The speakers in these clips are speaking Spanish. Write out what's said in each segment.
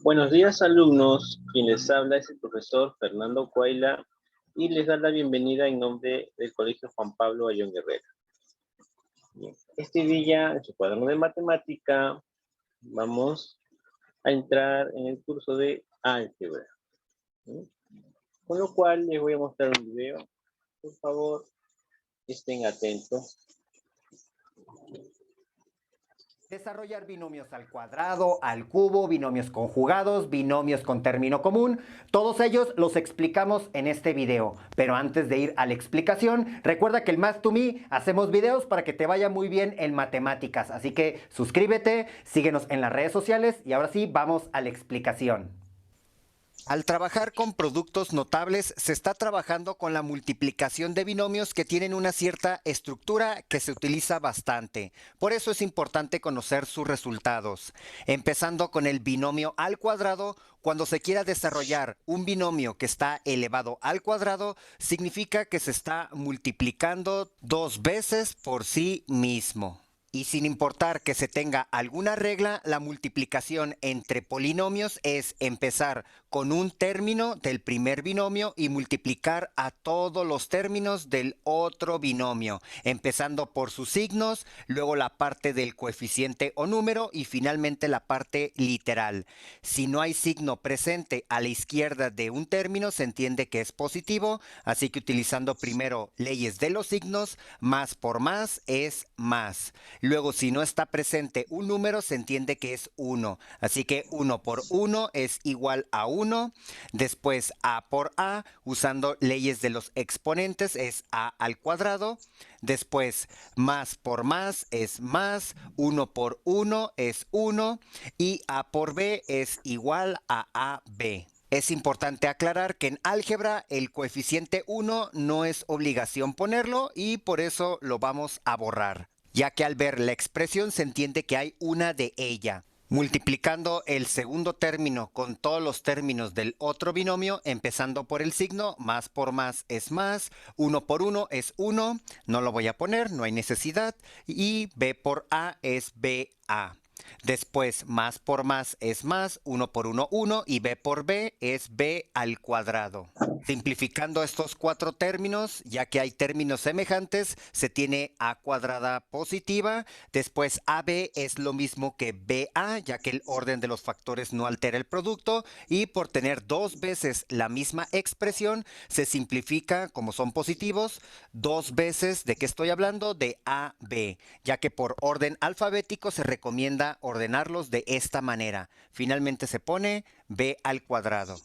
Buenos días, alumnos. Quien les habla es el profesor Fernando Cuaila y les da la bienvenida en nombre del Colegio Juan Pablo Ayón Guerrero. Bien, este día, en su cuaderno de matemática, vamos a entrar en el curso de álgebra. ¿Sí? Con lo cual les voy a mostrar un video. Por favor, estén atentos. Desarrollar binomios al cuadrado, al cubo, binomios conjugados, binomios con término común. Todos ellos los explicamos en este video. Pero antes de ir a la explicación, recuerda que el Math2Me hacemos videos para que te vaya muy bien en matemáticas. Así que suscríbete, síguenos en las redes sociales y ahora sí, vamos a la explicación. Al trabajar con productos notables, se está trabajando con la multiplicación de binomios que tienen una cierta estructura que se utiliza bastante. Por eso es importante conocer sus resultados. Empezando con el binomio al cuadrado, cuando se quiera desarrollar un binomio que está elevado al cuadrado, significa que se está multiplicando dos veces por sí mismo. Y sin importar que se tenga alguna regla, la multiplicación entre polinomios es empezar con un término del primer binomio y multiplicar a todos los términos del otro binomio, empezando por sus signos, luego la parte del coeficiente o número y finalmente la parte literal. Si no hay signo presente a la izquierda de un término, se entiende que es positivo, así que utilizando primero leyes de los signos, más por más es más. Luego, si no está presente un número, se entiende que es 1. Así que 1 por 1 es igual a 1. Después, a por a, usando leyes de los exponentes, es a al cuadrado. Después, más por más es más. 1 por 1 es 1. Y a por b es igual a ab. Es importante aclarar que en álgebra el coeficiente 1 no es obligación ponerlo y por eso lo vamos a borrar, ya que al ver la expresión se entiende que hay una de ella. Multiplicando el segundo término con todos los términos del otro binomio, empezando por el signo, más por más es más, 1 por 1 es 1, no lo voy a poner, no hay necesidad, y b por a es ba. Después, más por más es más, 1 por 1, 1, y b por b es b al cuadrado. Simplificando estos cuatro términos, ya que hay términos semejantes, se tiene a cuadrada positiva. Después ab es lo mismo que ba, ya que el orden de los factores no altera el producto. Y por tener dos veces la misma expresión, se simplifica, como son positivos, dos veces, ¿de qué estoy hablando? De ab, ya que por orden alfabético se recomienda ordenarlos de esta manera. Finalmente se pone b al cuadrado.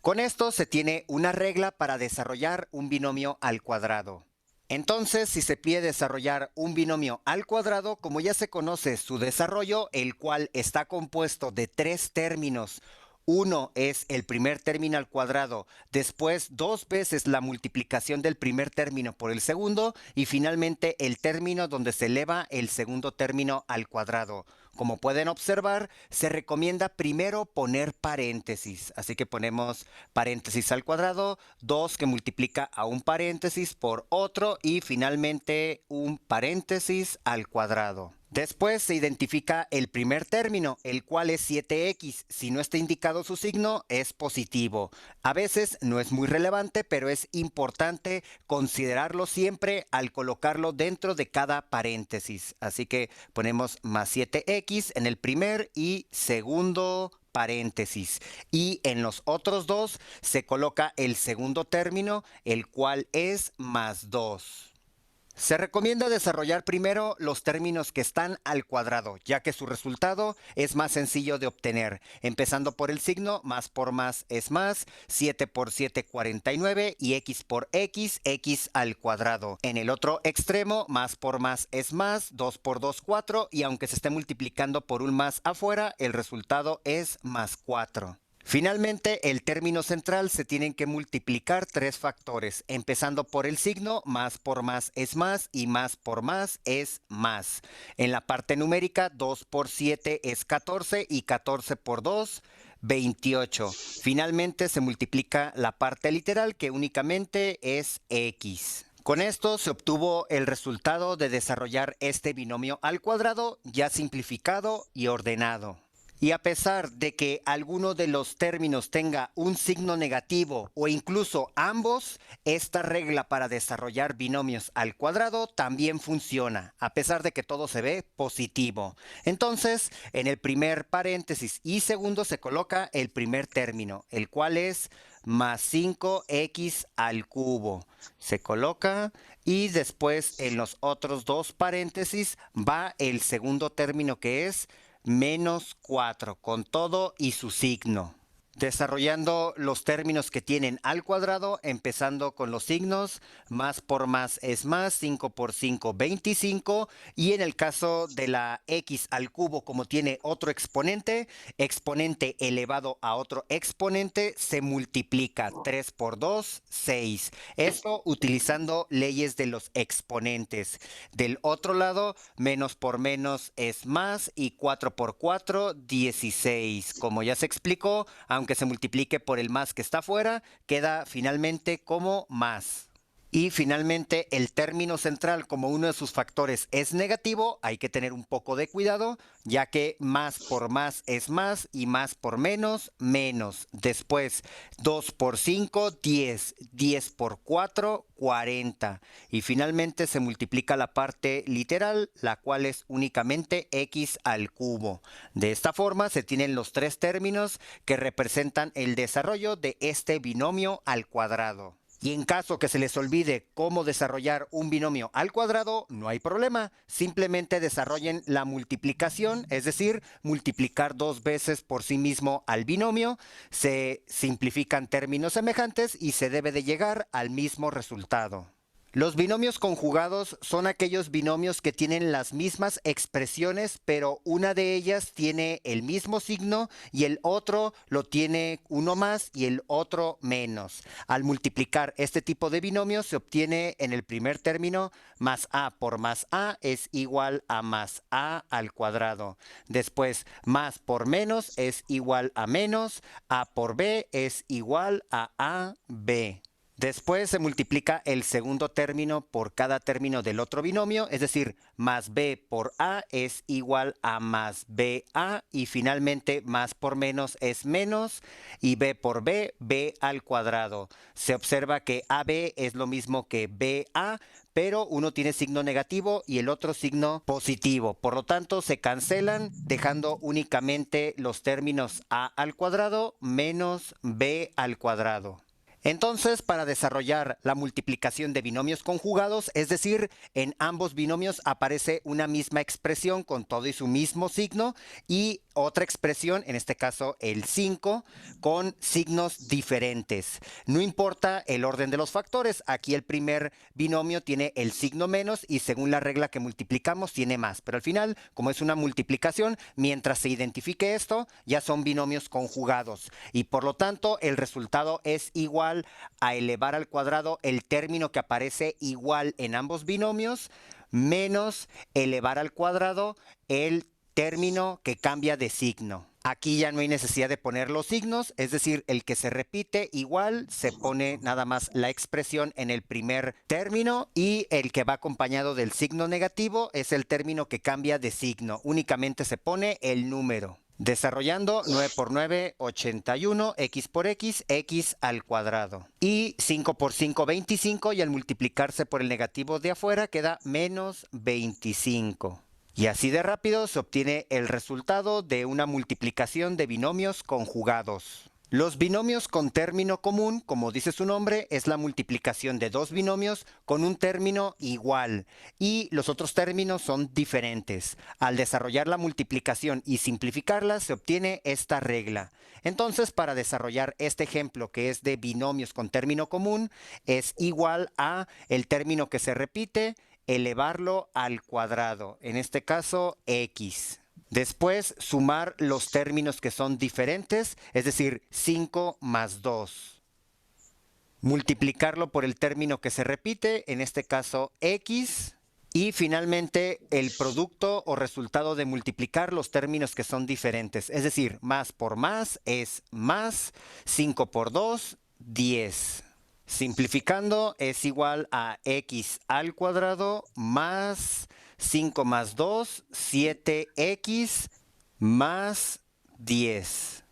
Con esto se tiene una regla para desarrollar un binomio al cuadrado. Entonces, si se pide desarrollar un binomio al cuadrado, como ya se conoce su desarrollo, el cual está compuesto de tres términos. Uno es el primer término al cuadrado, después dos veces la multiplicación del primer término por el segundo y finalmente el término donde se eleva el segundo término al cuadrado. Como pueden observar, se recomienda primero poner paréntesis, así que ponemos paréntesis al cuadrado, 2 que multiplica a un paréntesis por otro y finalmente un paréntesis al cuadrado. Después se identifica el primer término, el cual es 7x. Si no está indicado su signo, es positivo. A veces no es muy relevante, pero es importante considerarlo siempre al colocarlo dentro de cada paréntesis. Así que ponemos más 7x en el primer y segundo paréntesis. Y en los otros dos se coloca el segundo término, el cual es más 2. Se recomienda desarrollar primero los términos que están al cuadrado, ya que su resultado es más sencillo de obtener. Empezando por el signo, más por más es más, 7 por 7, 49 y x por x, x al cuadrado. En el otro extremo, más por más es más, 2 por 2, 4 y aunque se esté multiplicando por un más afuera, el resultado es más 4. Finalmente, el término central se tienen que multiplicar tres factores, empezando por el signo, más por más es más y más por más es más. En la parte numérica, 2 por 7 es 14 y 14 por 2, 28. Finalmente se multiplica la parte literal que únicamente es x. Con esto se obtuvo el resultado de desarrollar este binomio al cuadrado ya simplificado y ordenado. Y a pesar de que alguno de los términos tenga un signo negativo o incluso ambos, esta regla para desarrollar binomios al cuadrado también funciona, a pesar de que todo se ve positivo. Entonces, en el primer paréntesis y segundo se coloca el primer término, el cual es más 5x al cubo. Se coloca y después en los otros dos paréntesis va el segundo término, que es menos 4, con todo y su signo. Desarrollando los términos que tienen al cuadrado, empezando con los signos, más por más es más, 5 por 5, 25, y en el caso de la x al cubo, como tiene otro exponente, exponente elevado a otro exponente, se multiplica, 3 por 2, 6. Esto utilizando leyes de los exponentes. Del otro lado, menos por menos es más, y 4 por 4, 16. Como ya se explicó, aunque se multiplique por el más que está afuera, queda finalmente como más. Y finalmente el término central, como uno de sus factores es negativo, hay que tener un poco de cuidado, ya que más por más es más y más por menos, menos. Después 2 por 5, 10, 10 por 4, 40. Y finalmente se multiplica la parte literal, la cual es únicamente x al cubo. De esta forma se tienen los tres términos que representan el desarrollo de este binomio al cuadrado. Y en caso que se les olvide cómo desarrollar un binomio al cuadrado, no hay problema. Simplemente desarrollen la multiplicación, es decir, multiplicar dos veces por sí mismo al binomio. Se simplifican términos semejantes y se debe de llegar al mismo resultado. Los binomios conjugados son aquellos binomios que tienen las mismas expresiones, pero una de ellas tiene el mismo signo y el otro lo tiene uno más y el otro menos. Al multiplicar este tipo de binomios se obtiene en el primer término más a por más a es igual a más a al cuadrado. Después, más por menos es igual a menos, a por b es igual a ab. Después se multiplica el segundo término por cada término del otro binomio, es decir, más b por a es igual a más ba, y finalmente más por menos es menos y b por b, b al cuadrado. Se observa que ab es lo mismo que ba, pero uno tiene signo negativo y el otro signo positivo. Por lo tanto, se cancelan dejando únicamente los términos a al cuadrado menos b al cuadrado. Entonces, para desarrollar la multiplicación de binomios conjugados, es decir, en ambos binomios aparece una misma expresión con todo y su mismo signo y otra expresión, en este caso el 5, con signos diferentes. No importa el orden de los factores, aquí el primer binomio tiene el signo menos y según la regla que multiplicamos tiene más, pero al final, como es una multiplicación, mientras se identifique esto, ya son binomios conjugados y por lo tanto el resultado es igual a elevar al cuadrado el término que aparece igual en ambos binomios menos elevar al cuadrado el término que cambia de signo. Aquí ya no hay necesidad de poner los signos, es decir, el que se repite igual se pone nada más la expresión en el primer término y el que va acompañado del signo negativo es el término que cambia de signo. Únicamente se pone el número. Desarrollando 9 por 9, 81, x por x, x al cuadrado. Y 5 por 5, 25, y al multiplicarse por el negativo de afuera queda menos 25. Y así de rápido se obtiene el resultado de una multiplicación de binomios conjugados. Los binomios con término común, como dice su nombre, es la multiplicación de dos binomios con un término igual y los otros términos son diferentes. Al desarrollar la multiplicación y simplificarla se obtiene esta regla. Entonces, para desarrollar este ejemplo que es de binomios con término común, es igual a el término que se repite, elevarlo al cuadrado, en este caso x. Después, sumar los términos que son diferentes, es decir, 5 más 2. Multiplicarlo por el término que se repite, en este caso x. Y finalmente, el producto o resultado de multiplicar los términos que son diferentes, es decir, más por más es más, 5 por 2, 10. Simplificando es igual a x al cuadrado más 5 más 2, 7x más 10.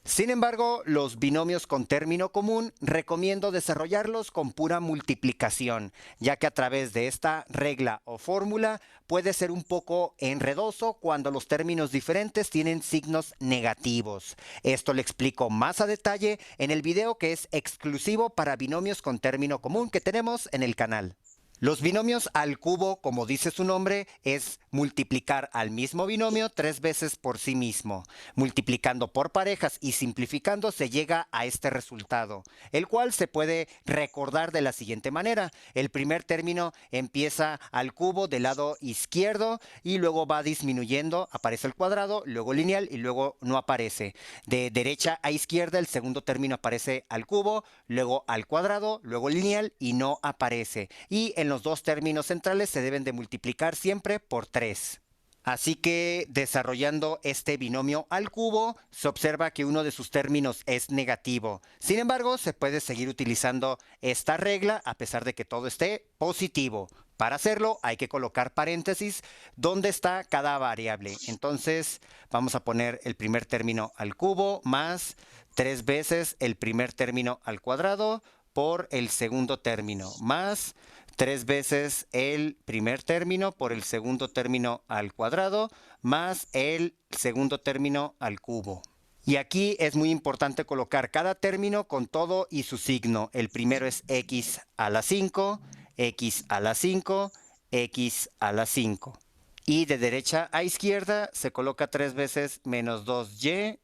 Sin embargo, los binomios con término común recomiendo desarrollarlos con pura multiplicación, ya que a través de esta regla o fórmula puede ser un poco enredoso cuando los términos diferentes tienen signos negativos. Esto lo explico más a detalle en el video que es exclusivo para binomios con término común que tenemos en el canal. Los binomios al cubo, como dice su nombre, es multiplicar al mismo binomio 3 veces por sí mismo. Multiplicando por parejas y simplificando se llega a este resultado, el cual se puede recordar de la siguiente manera. El primer término empieza al cubo del lado izquierdo y luego va disminuyendo, aparece el cuadrado, luego lineal y luego no aparece. De derecha a izquierda el segundo término aparece al cubo, luego al cuadrado, luego lineal y no aparece. Y en los dos términos centrales se deben de multiplicar siempre por 3. Así que desarrollando este binomio al cubo, se observa que uno de sus términos es negativo. Sin embargo, se puede seguir utilizando esta regla a pesar de que todo esté positivo. Para hacerlo hay que colocar paréntesis donde está cada variable. Entonces vamos a poner el primer término al cubo más 3 veces el primer término al cuadrado por el segundo término más 3 veces el primer término por el segundo término al cuadrado más el segundo término al cubo. Y aquí es muy importante colocar cada término con todo y su signo. El primero es x a la 5, x a la 5, x a la 5. Y de derecha a izquierda se coloca 3 veces menos 2y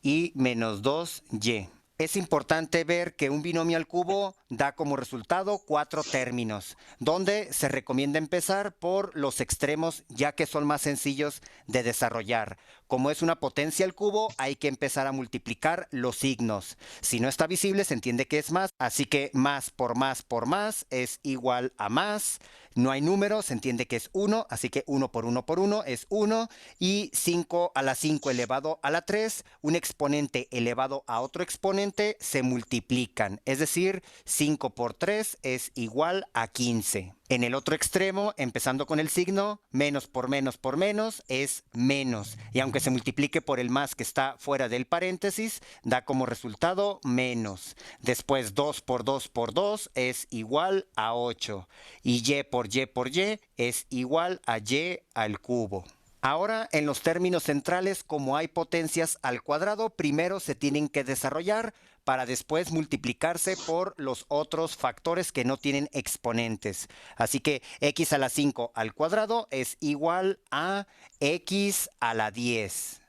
y menos 2y. Es importante ver que un binomio al cubo da como resultado 4 términos, donde se recomienda empezar por los extremos ya que son más sencillos de desarrollar. Como es una potencia al cubo, hay que empezar a multiplicar los signos. Si no está visible, se entiende que es más, así que más por más es igual a más. No hay número, se entiende que es 1, así que 1 por 1 por 1 es 1. Y 5 a la 5 elevado a la 3, un exponente elevado a otro exponente, se multiplican. Es decir, 5 por 3 es igual a 15. En el otro extremo, empezando con el signo, menos por menos es menos. Y aunque se multiplique por el más que está fuera del paréntesis, da como resultado menos. Después 2 por 2 es igual a 8. Y y por y es igual a y al cubo. Ahora, en los términos centrales, como hay potencias al cuadrado, primero se tienen que desarrollar para después multiplicarse por los otros factores que no tienen exponentes. Así que x a la 5 al cuadrado es igual a x a la 10.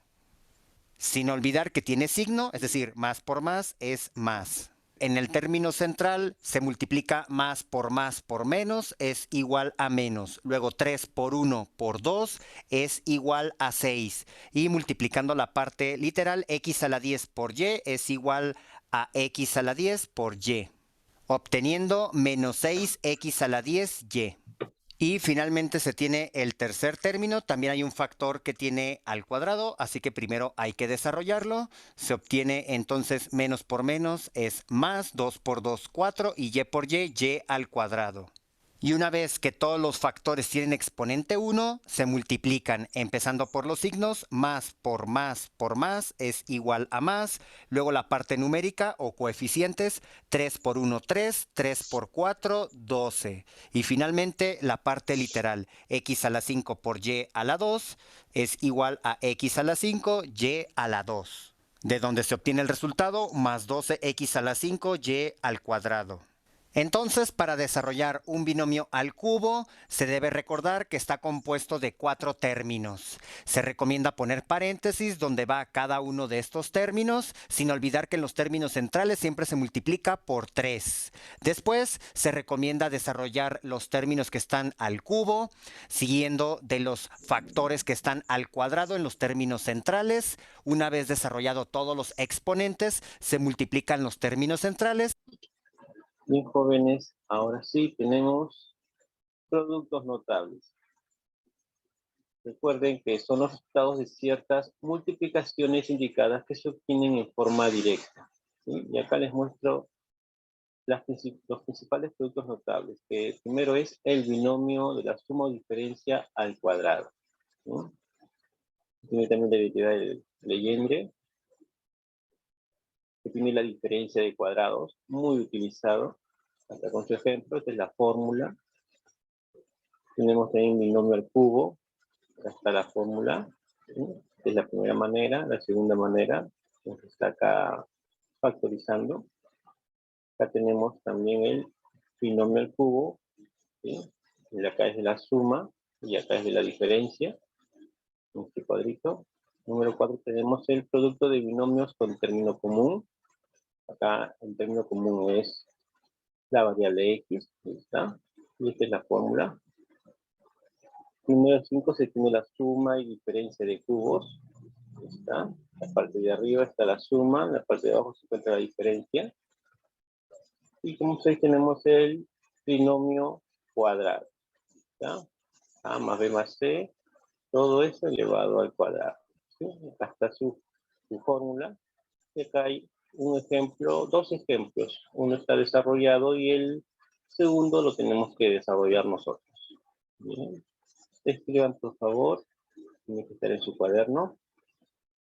Sin olvidar que tiene signo, es decir, más por más es más. En el término central se multiplica más por menos es igual a menos. Luego 3 por 1 por 2 es igual a 6. Y multiplicando la parte literal, x a la 10 por y es igual a x a la 10 por y. Obteniendo menos 6x a la 10y. Y finalmente se tiene el tercer término, también hay un factor que tiene al cuadrado, así que primero hay que desarrollarlo. Se obtiene entonces menos por menos es más, 2 por 2, 4 y y al cuadrado. Y una vez que todos los factores tienen exponente 1, se multiplican, empezando por los signos, más por más es igual a más. Luego la parte numérica o coeficientes, 3 por 1, 3, 3 por 4, 12. Y finalmente la parte literal, x a la 5 por y a la 2 es igual a x a la 5, y a la 2. De donde se obtiene el resultado, más 12x a la 5, y al cuadrado. Entonces, para desarrollar un binomio al cubo, se debe recordar que está compuesto de 4 términos. Se recomienda poner paréntesis donde va cada uno de estos términos, sin olvidar que en los términos centrales siempre se multiplica por 3. Después, se recomienda desarrollar los términos que están al cubo, siguiendo de los factores que están al cuadrado en los términos centrales. Una vez desarrollado todos los exponentes, se multiplican los términos centrales. Bien, jóvenes, ahora sí tenemos productos notables. Recuerden que son los resultados de ciertas multiplicaciones indicadas que se obtienen en forma directa, ¿sí? Y acá les muestro los principales productos notables, que primero es el binomio de la suma o diferencia al cuadrado, ¿sí? tiene también la derivativa de Legendre, que tiene la diferencia de cuadrados, muy utilizado. Hasta con su ejemplo, esta es la fórmula. Tenemos también binomio al cubo, acá está la fórmula. ¿Sí? Esta es la primera manera. La segunda manera, se está acá factorizando. Acá tenemos también el binomio al cubo, ¿sí? Y acá es de la suma, y acá es de la diferencia, en este cuadrito. Número 4 tenemos el producto de binomios con término común. Acá el término común es la variable x, ahí está, y esta es la fórmula. Número 5 se tiene la suma y diferencia de cubos, ahí está. La parte de arriba está la suma, en la parte de abajo se encuentra la diferencia. Y como 6 tenemos el binomio cuadrado, ¿ya? A más B más C, todo eso elevado al cuadrado, ¿sí? Acá está su fórmula, y acá hay un ejemplo, dos ejemplos. Uno está desarrollado y el segundo lo tenemos que desarrollar nosotros. Bien. Escriban, por favor, tiene que estar en su cuaderno.